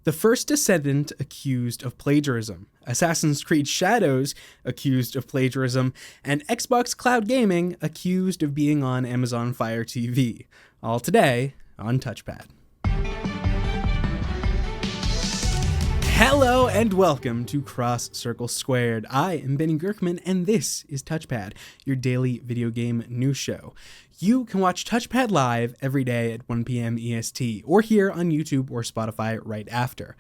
The first Descendant accused of plagiarism, Assassin's Creed Shadows accused of plagiarism, and Xbox Cloud Gaming accused of being on Amazon Fire TV. All today on TouchPad. Hello and welcome to Cross Circle Squared. I am Benny Gurkman and this is TouchPad, your daily video game news show. You can watch TouchPad live every day at 1 p.m. EST or here on YouTube or Spotify right after.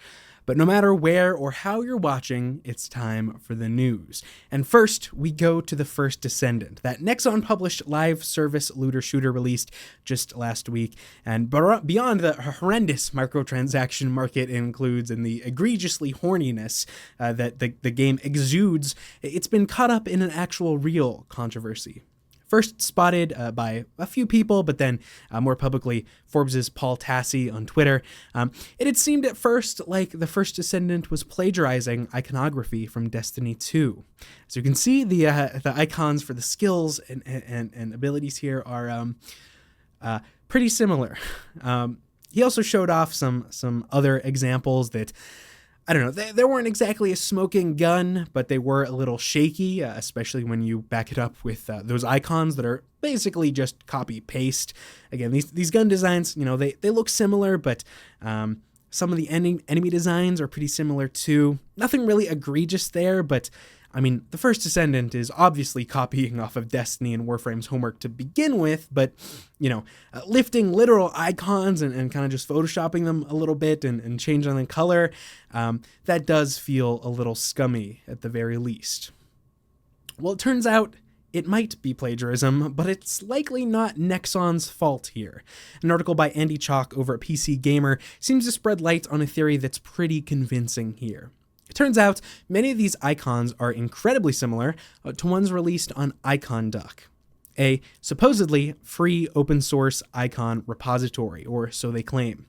But no matter where or how you're watching, it's time for the news. And first, we go to the first Descendant, that Nexon published live service looter shooter released just last week. And beyond the horrendous microtransaction market includes and the egregiously horniness that the game exudes, it's been caught up in an actual real controversy. First spotted by a few people, but then more publicly, Forbes' Paul Tassi on Twitter. It had seemed at first like the first Descendant was plagiarizing iconography from Destiny 2. So you can see the icons for the skills and abilities here are pretty similar. He also showed off some other examples that, I don't know, they weren't exactly a smoking gun, but they were a little shaky, especially when you back it up with those icons that are basically just copy-paste. Again, these gun designs, you know, they look similar, but some of the enemy designs are pretty similar too. Nothing really egregious there, but I mean, the first Descendant is obviously copying off of Destiny and Warframe's homework to begin with, but, you know, lifting literal icons and kind of just photoshopping them a little bit and changing the color, that does feel a little scummy at the very least. Well, it turns out it might be plagiarism, but it's likely not Nexon's fault here. An article by Andy Chalk over at PC Gamer seems to spread light on a theory that's pretty convincing here. It turns out many of these icons are incredibly similar to ones released on IconDuck, a supposedly free open source icon repository, or so they claim.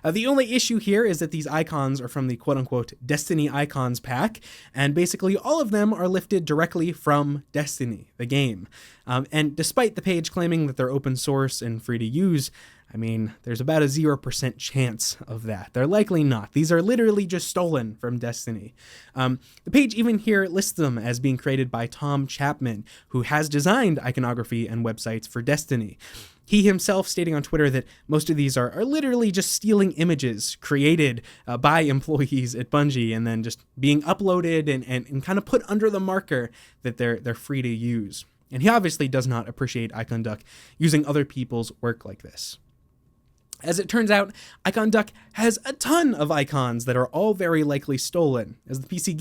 The only issue here is that these icons are from the quote-unquote Destiny Icons pack, and basically all of them are lifted directly from Destiny, the game. And despite the page claiming that they're open source and free to use, I mean, there's about a 0% chance of that. They're likely not. These are literally just stolen from Destiny. The page even here lists them as being created by Tom Chapman, who has designed iconography and websites for Destiny. He himself stating on Twitter that most of these are literally just stealing images created by employees at Bungie and then just being uploaded and kind of put under the marker that they're free to use. And he obviously does not appreciate IconDuck using other people's work like this. As it turns out, IconDuck has a ton of icons that are all very likely stolen. As the PC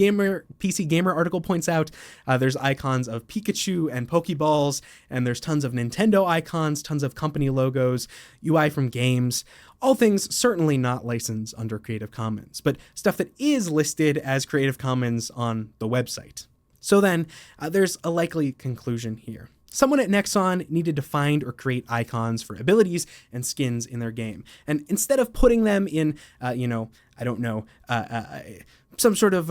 Gamer article points out, there's icons of Pikachu and Pokeballs, and there's tons of Nintendo icons, tons of company logos, UI from games, all things certainly not licensed under Creative Commons, but stuff that is listed as Creative Commons on the website. So then, there's a likely conclusion here. Someone at Nexon needed to find or create icons for abilities and skins in their game. And instead of putting them in, some sort of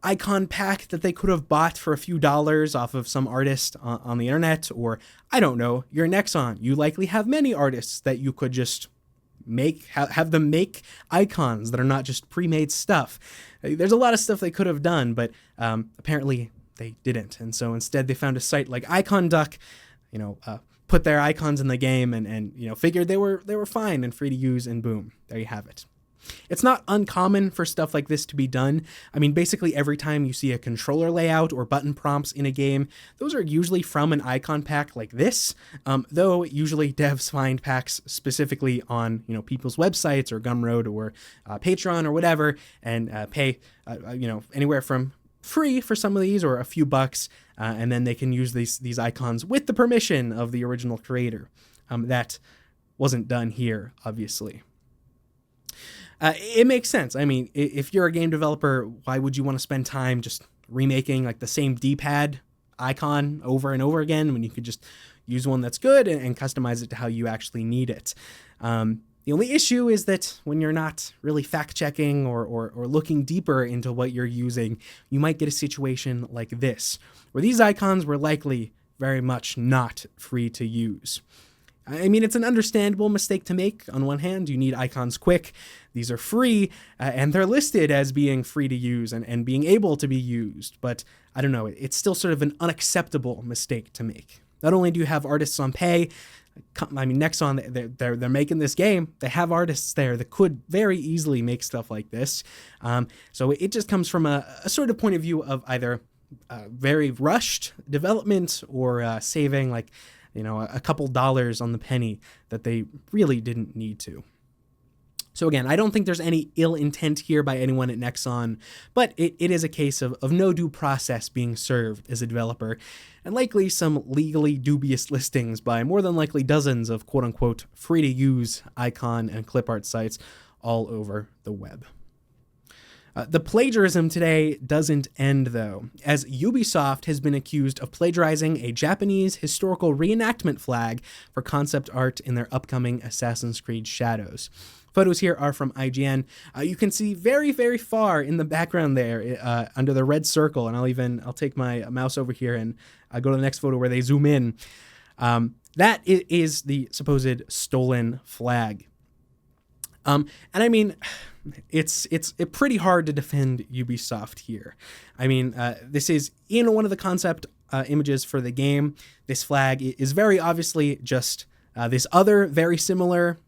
icon pack that they could have bought for a few dollars off of some artist on the internet, or, I don't know, you're Nexon. You likely have many artists that you could just have them make icons that are not just pre-made stuff. There's a lot of stuff they could have done, but apparently they didn't. And so instead they found a site like IconDuck, put their icons in the game and figured they were fine and free to use, and boom, there you have it. It's not uncommon for stuff like this to be done. I mean, basically every time you see a controller layout or button prompts in a game, those are usually from an icon pack like this, though usually devs find packs specifically on people's websites or Gumroad or Patreon or whatever, and pay anywhere from free for some of these or a few bucks, and then they can use these icons with the permission of the original creator. That wasn't done here, obviously. It makes sense. I mean, if you're a game developer, why would you want to spend time just remaking like the same D-pad icon over and over again when you could just use one that's good and customize it to how you actually need it? The only issue is that when you're not really fact-checking or looking deeper into what you're using, you might get a situation like this, where these icons were likely very much not free to use. I mean, it's an understandable mistake to make. On one hand, you need icons quick. These are free, and they're listed as being free to use and being able to be used. But I don't know, it's still sort of an unacceptable mistake to make. Not only do you have artists on pay, I mean, Nexon, they're making this game. They have artists there that could very easily make stuff like this. So it just comes from a sort of point of view of either very rushed development or saving like, a couple dollars on the penny that they really didn't need to. So again, I don't think there's any ill intent here by anyone at Nexon, but it is a case of no due process being served as a developer, and likely some legally dubious listings by more than likely dozens of quote-unquote free-to-use icon and clip art sites all over the web. The plagiarism today doesn't end, though, as Ubisoft has been accused of plagiarizing a Japanese historical reenactment flag for concept art in their upcoming Assassin's Creed Shadows. Photos here are from IGN. You can see very, very far in the background there under the red circle, and I'll take my mouse over here and go to the next photo where they zoom in. That is the supposed stolen flag. And I mean, it's pretty hard to defend Ubisoft here. I mean, this is in one of the concept images for the game. This flag is very obviously just this other very similar,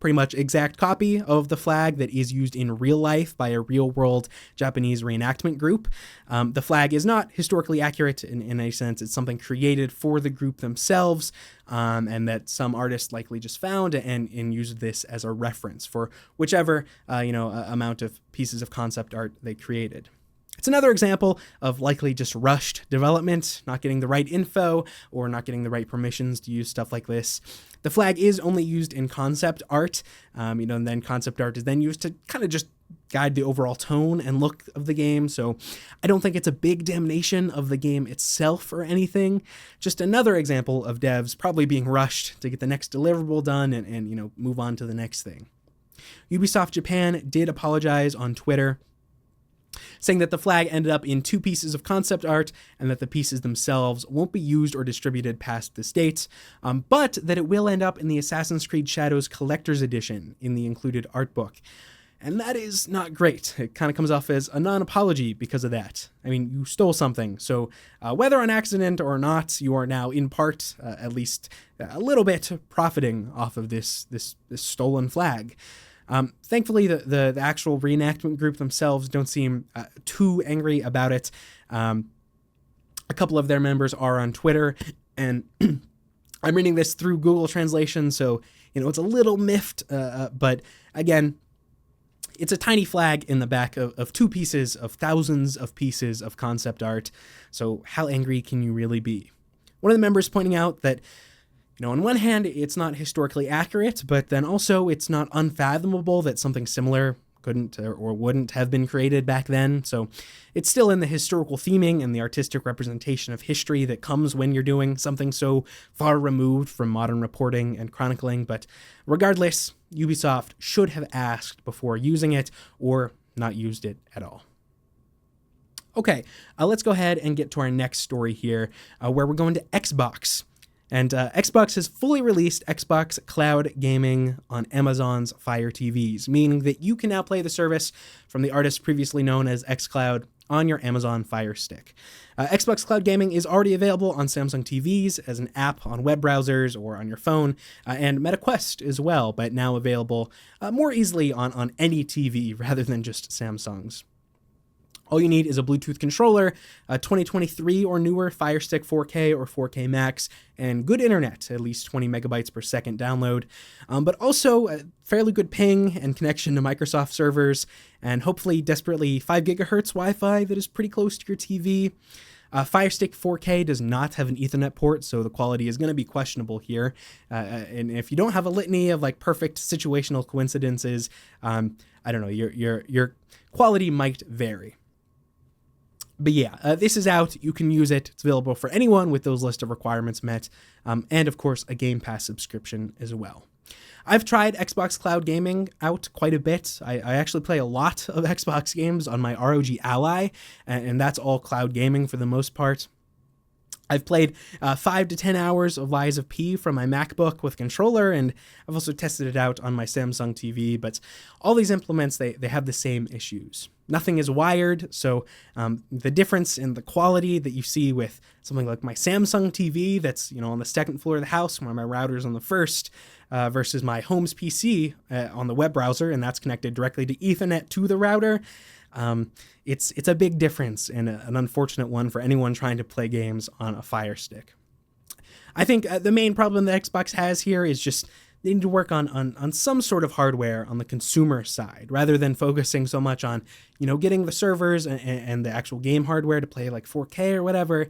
pretty much exact copy of the flag that is used in real life by a real-world Japanese reenactment group. The flag is not historically accurate in any sense. It's something created for the group themselves, and that some artist likely just found and used this as a reference for whichever amount of pieces of concept art they created. It's another example of likely just rushed development, not getting the right info or not getting the right permissions to use stuff like this. The flag is only used in concept art, and then concept art is then used to kind of just guide the overall tone and look of the game. So I don't think it's a big damnation of the game itself or anything. Just another example of devs probably being rushed to get the next deliverable done and move on to the next thing. Ubisoft Japan did apologize on Twitter, saying that the flag ended up in 2 pieces of concept art and that the pieces themselves won't be used or distributed past this date, but that it will end up in the Assassin's Creed Shadows Collector's Edition in the included art book. And that is not great. It kind of comes off as a non-apology because of that. I mean, you stole something, so whether on accident or not, you are now in part, at least a little bit, profiting off of this stolen flag. Thankfully, the actual reenactment group themselves don't seem too angry about it. A couple of their members are on Twitter, and I'm reading this through Google Translation, so it's a little miffed, but again, it's a tiny flag in the back of 2 pieces of thousands of pieces of concept art, so how angry can you really be? One of the members pointing out that on one hand, it's not historically accurate, but then also it's not unfathomable that something similar couldn't or wouldn't have been created back then. So it's still in the historical theming and the artistic representation of history that comes when you're doing something so far removed from modern reporting and chronicling. But regardless, Ubisoft should have asked before using it or not used it at all. Okay, let's go ahead and get to our next story here, where we're going to Xbox. And Xbox has fully released Xbox Cloud Gaming on Amazon's Fire TVs, meaning that you can now play the service from the artist previously known as xCloud on your Amazon Fire Stick. Xbox Cloud Gaming is already available on Samsung TVs as an app on web browsers or on your phone, and Meta Quest as well, but now available more easily on any TV rather than just Samsung's. All you need is a Bluetooth controller, a 2023 or newer Fire Stick 4K or 4K Max, and good internet, at least 20 megabytes per second download, but also a fairly good ping and connection to Microsoft servers, and hopefully desperately 5 gigahertz Wi-Fi that is pretty close to your TV. Fire Stick 4K does not have an Ethernet port, so the quality is going to be questionable here. And if you don't have a litany of perfect situational coincidences, I don't know, your quality might vary. But yeah, this is out. You can use it. It's available for anyone with those list of requirements met, and of course a Game Pass subscription as well. I've tried Xbox Cloud Gaming out quite a bit. I actually play a lot of Xbox games on my ROG Ally, and that's all cloud gaming for the most part. I've played 5 to 10 hours of Lies of P from my MacBook with controller, and I've also tested it out on my Samsung TV, but all these implements, they have the same issues. Nothing is wired, so the difference in the quality that you see with something like my Samsung TV that's, on the second floor of the house where my router's on the first, versus my home's PC on the web browser, and that's connected directly to Ethernet to the router. It's a big difference and an unfortunate one for anyone trying to play games on a Fire Stick. I think the main problem that Xbox has here is just they need to work on some sort of hardware on the consumer side, rather than focusing so much on, getting the servers and the actual game hardware to play like 4K or whatever.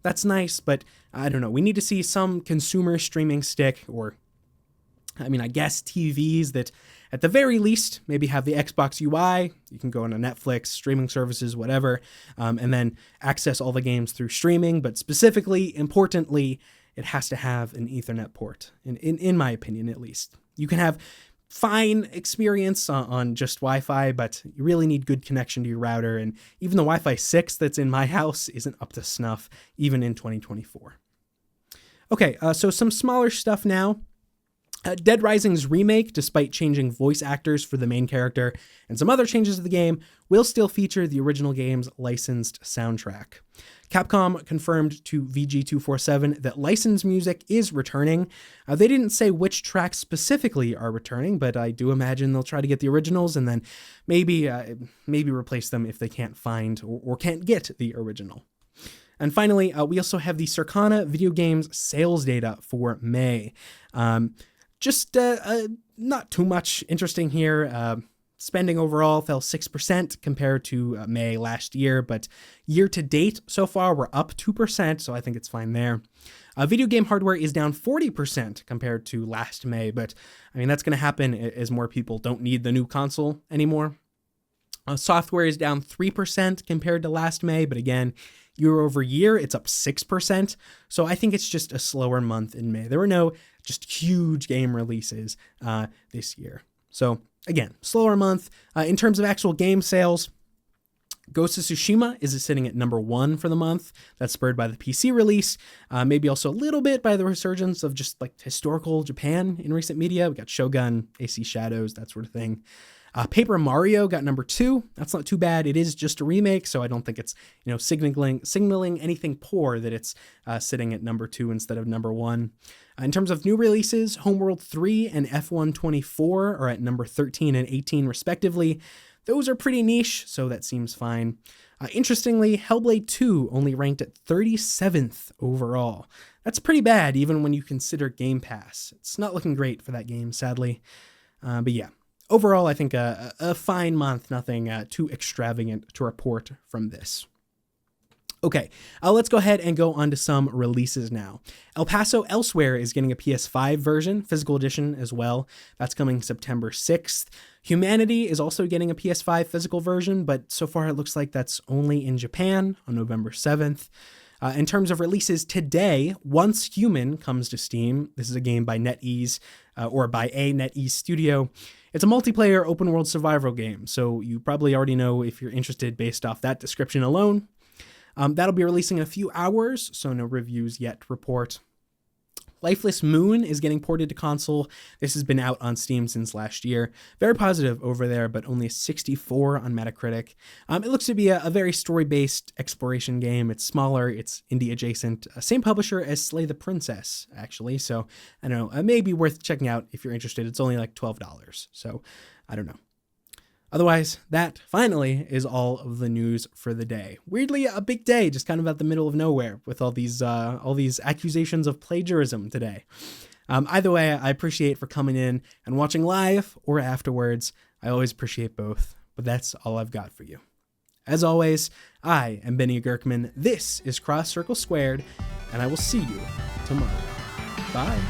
That's nice, but I don't know. We need to see some consumer streaming stick, or I guess TVs that at the very least maybe have the Xbox UI. You can go on a Netflix, streaming services, whatever, and then access all the games through streaming. But specifically, importantly, it has to have an Ethernet port, in my opinion, at least. You can have fine experience on just Wi-Fi, but you really need good connection to your router. And even the Wi-Fi 6 that's in my house isn't up to snuff, even in 2024. Okay, so some smaller stuff now. Dead Rising's remake, despite changing voice actors for the main character and some other changes to the game, will still feature the original game's licensed soundtrack. Capcom confirmed to VG247 that licensed music is returning. They didn't say which tracks specifically are returning, but I do imagine they'll try to get the originals and then maybe replace them if they can't find or can't get the original. And finally, we also have the Circana video games sales data for May. Just not too much interesting here. Spending overall fell 6% compared to May last year, but year to date so far we're up 2%, so I think it's fine there. Video game hardware is down 40% compared to last May, but that's going to happen as more people don't need the new console anymore. Software is down 3% compared to last May, but again, year over year, it's up 6%. So I think it's just a slower month in May. There were no just huge game releases this year. So again, slower month. In terms of actual game sales, Ghost of Tsushima is sitting at number 1 for the month. That's spurred by the PC release, maybe also a little bit by the resurgence of just like historical Japan in recent media. We got Shogun, AC Shadows, that sort of thing. Paper Mario got number 2. That's not too bad. It is just a remake, so I don't think it's signaling anything poor that it's sitting at number 2 instead of number 1. In terms of new releases, Homeworld 3 and F1 24 are at number 13 and 18 respectively. Those are pretty niche, so that seems fine. Interestingly, Hellblade 2 only ranked at 37th overall. That's pretty bad, even when you consider Game Pass. It's not looking great for that game, sadly. But yeah. Overall, I think a fine month, nothing too extravagant to report from this. Okay, let's go ahead and go on to some releases now. El Paso Elsewhere is getting a PS5 version, physical edition as well. That's coming September 6th. Humanity is also getting a PS5 physical version, but so far it looks like that's only in Japan on November 7th. In terms of releases today, Once Human comes to Steam. This is a game by NetEase, or by a NetEase studio. It's a multiplayer open-world survival game, so you probably already know if you're interested based off that description alone. That'll be releasing in a few hours, so no reviews yet to report. Lifeless Moon is getting ported to console. This has been out on Steam since last year. Very positive over there, but only a 64 on Metacritic. It looks to be a very story-based exploration game. It's smaller, it's indie adjacent. Same publisher as Slay the Princess, actually. So, I don't know, it may be worth checking out if you're interested. It's only like $12, so I don't know. Otherwise, that finally is all of the news for the day. Weirdly, a big day, just kind of at the middle of nowhere with all these accusations of plagiarism today. Either way, I appreciate for coming in and watching live or afterwards. I always appreciate both, but that's all I've got for you. As always, I am Benny Gurkman. This is Cross Circle Squared, and I will see you tomorrow. Bye.